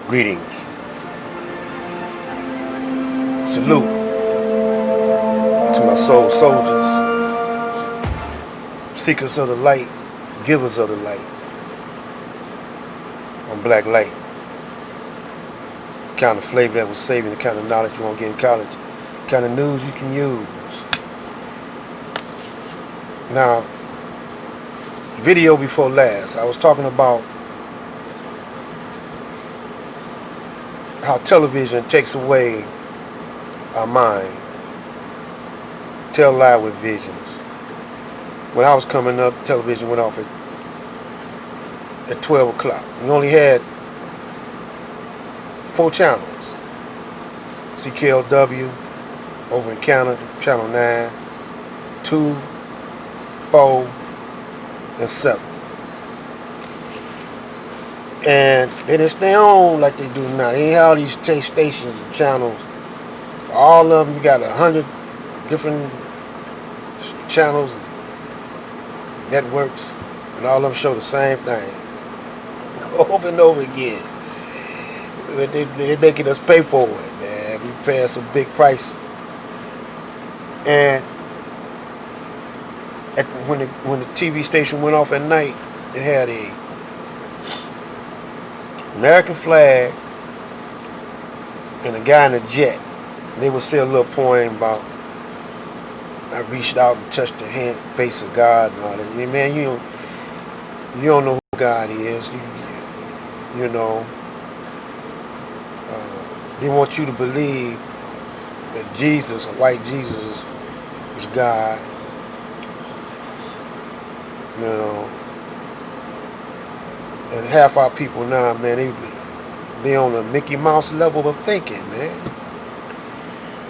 Greetings. Salute to my soul soldiers, seekers of the light, givers of the light. On black light. The kind of flavor that was saving, the kind of knowledge you won't get in college, the kind of news you can use. Now, video before last, I was talking about how television takes away our mind. Tell lie with visions. When I was coming up, television went off at 12 o'clock. We only had 4 channels. CKLW over in Canada, Channel 9, 2, 4, and 7. And they didn't stay on like they do now. They ain't all these stations and channels. All of them, you got 100 different channels, networks, and all of them show the same thing over and over again. But they making us pay for it, man. We paying some big price. And when the TV station went off at night, it had a American flag and a guy in a jet. And they would say a little poem about, I reached out and touched the face of God and all that. I mean, man, you don't know who God is. You know, they want you to believe that Jesus, a white Jesus, is God. You know, and half our people now, man, they on a Mickey Mouse level of thinking, man.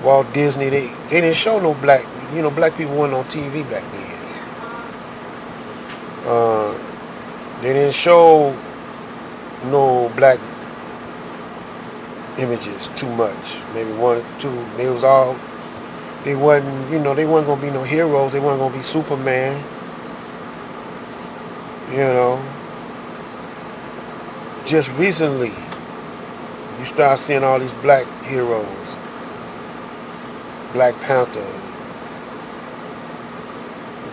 Walt Disney, they didn't show no black. You know, black people weren't on TV back then. They didn't show no black images too much. Maybe 1 or 2. They wasn't gonna be no heroes. They weren't gonna be Superman. You know. Just recently, you start seeing all these black heroes. Black Panther.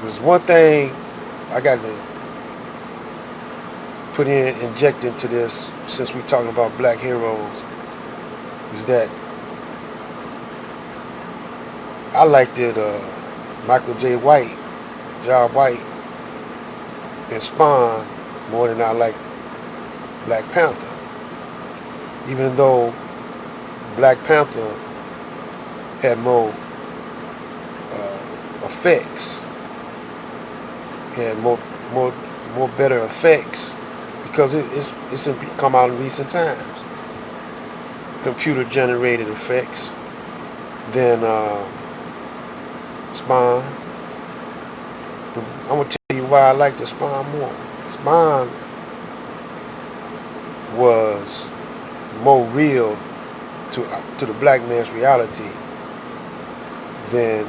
There's one thing I got to inject into this, since we're talking about black heroes, is that I liked it, Michael J. White, John White, and Spawn more than I like Black Panther. Even though Black Panther had more effects, had more better effects, because it's come out in recent times. Computer generated effects than Spawn. But I'm gonna tell you why I like the Spawn more. Spawn was more real to the black man's reality than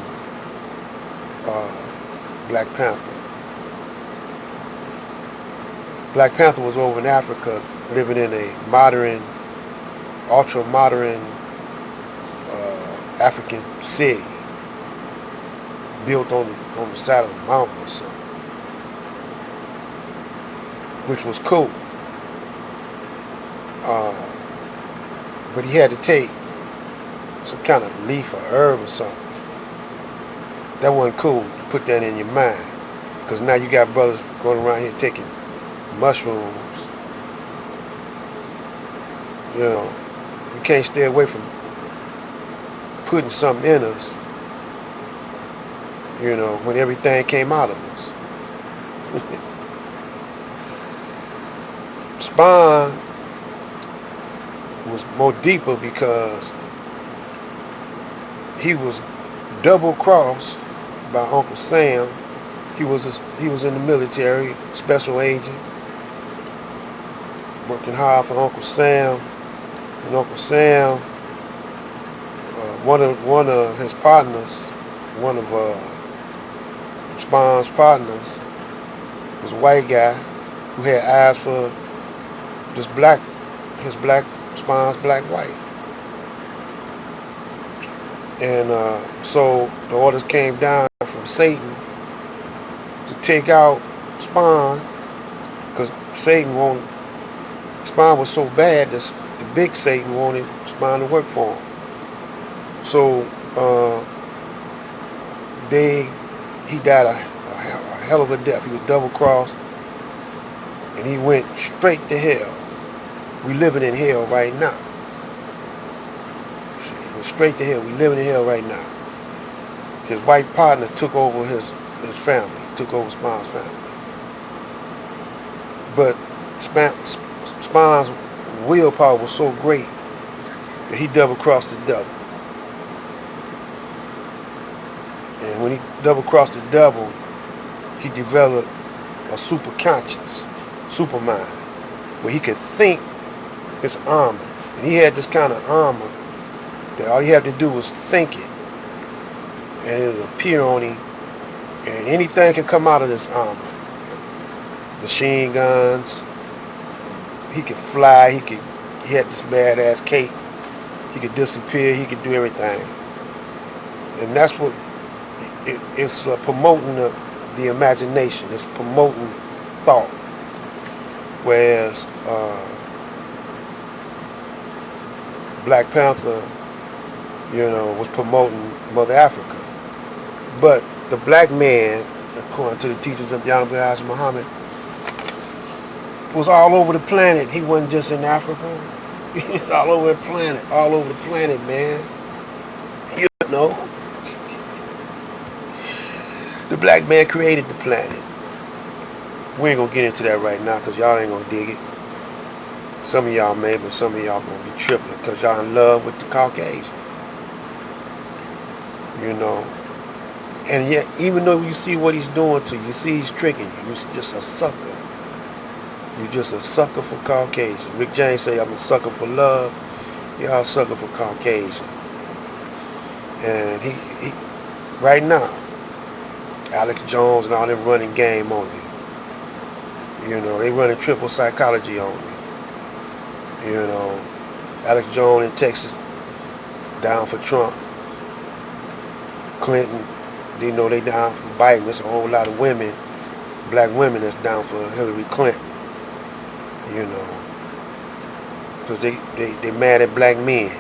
Black Panther. Black Panther was over in Africa, living in a modern, ultra-modern African city, built on the side of a mountain or something, which was cool. But he had to take some kind of leaf or herb or something. That wasn't cool to put that in your mind, because now you got brothers going around here taking mushrooms. You know, we can't stay away from putting something in us, you know, when everything came out of us. Spawn was more deeper because he was double crossed by Uncle Sam. He was in the military, special agent, working hard for Uncle Sam. And Uncle Sam, one of his partners, one of Spawn's partners, was a white guy who had eyes for his black Spawn's black wife. And so the orders came down from Satan to take out Spawn, because Spawn was so bad that the big Satan wanted Spawn to work for him. So he died a hell of a death. He was double-crossed, and he went straight to hell. We living in hell right now. See, he went straight to hell. We living in hell right now. His white partner took over his family, took over Spawn's family. But Spawn's willpower was so great that he double-crossed the devil. And when he double-crossed the devil, he developed a super conscious, super mind, where he could think his armor. And he had this kind of armor that all he had to do was think it, and it would appear on him, and anything can come out of this armor. Machine guns, he could fly, he had this badass cape, he could disappear, he could do everything. And that's what it's promoting the imagination, it's promoting thought. Whereas Black Panther, was promoting Mother Africa. But the black man, according to the teachings of the Honorable Elijah Muhammad, was all over the planet. He wasn't just in Africa. He was all over the planet, man. The black man created the planet. We ain't gonna get into that right now because y'all ain't gonna dig it. Some of y'all may, but some of y'all gonna be tripping because y'all in love with the Caucasian. And yet, even though you see what he's doing to you, you see he's tricking you. You're just a sucker. You're just a sucker for Caucasian. Rick James say, I'm a sucker for love. Y'all a sucker for Caucasian. And he right now, Alex Jones and all them running game on you. They running triple psychology on you. Alex Jones in Texas down for Trump. Clinton, they down for Biden. There's a whole lot of women, black women, that's down for Hillary Clinton. Because they mad at black men.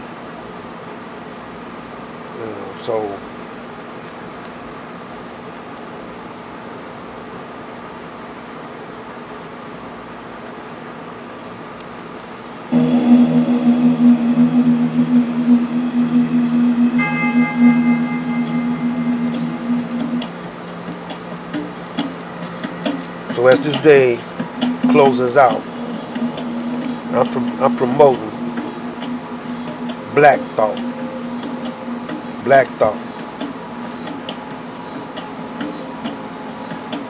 So as this day closes out, I'm promoting black thought.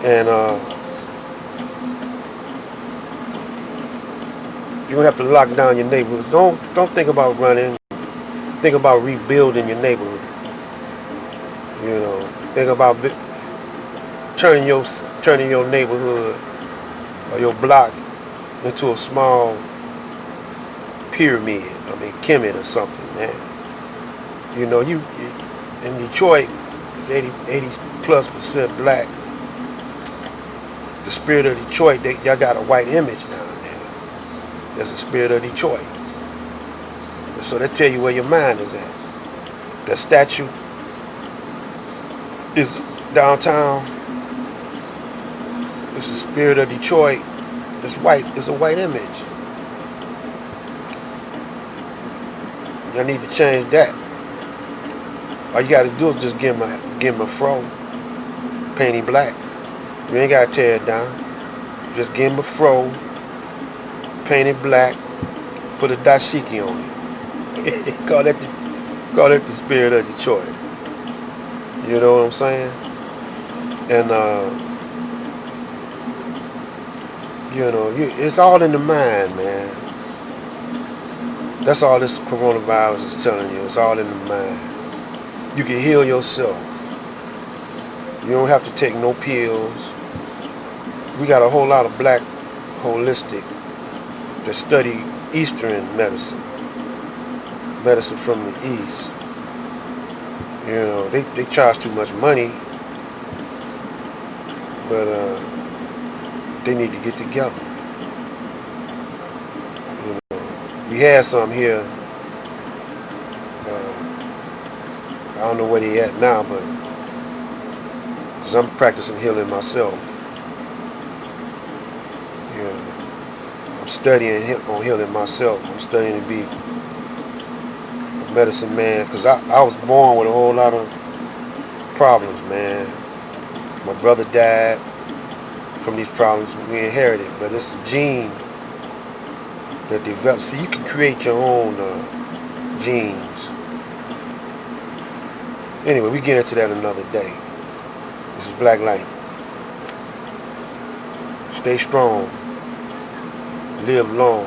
And you're gonna have to lock down your neighborhoods. Don't think about running. Think about rebuilding your neighborhood. Think about turning your neighborhood or your block into a small pyramid. Kemet or something, man. You in Detroit, it's 80+% black. The spirit of Detroit, y'all got a white image down there. There's a spirit of Detroit. So they tell you where your mind is at. The statue is downtown. It's the spirit of Detroit. It's white. It's a white image. Y'all need to change that. All you got to do is just give him a fro, paint him black. You ain't got to tear it down. Just give him a fro, paint it black, put a dashiki on it. Call that the spirit of Detroit. You know what I'm saying? And it's all in the mind, man. That's all this coronavirus is telling you. It's all in the mind. You can heal yourself. You don't have to take no pills. We got a whole lot of black holistic that study Eastern medicine. medicine from the East. You know, they charge too much money, but they need to get together. You know, we had some here. I don't know where they at now, but because I'm practicing healing myself. You know, I'm studying on healing myself. I'm studying to be a medicine man, because I was born with a whole lot of problems, man. My brother died from these problems we inherited, but it's a gene that develops. See, you can create your own genes. Anyway, we get into that another day. This is Black Light. Stay strong. Live long.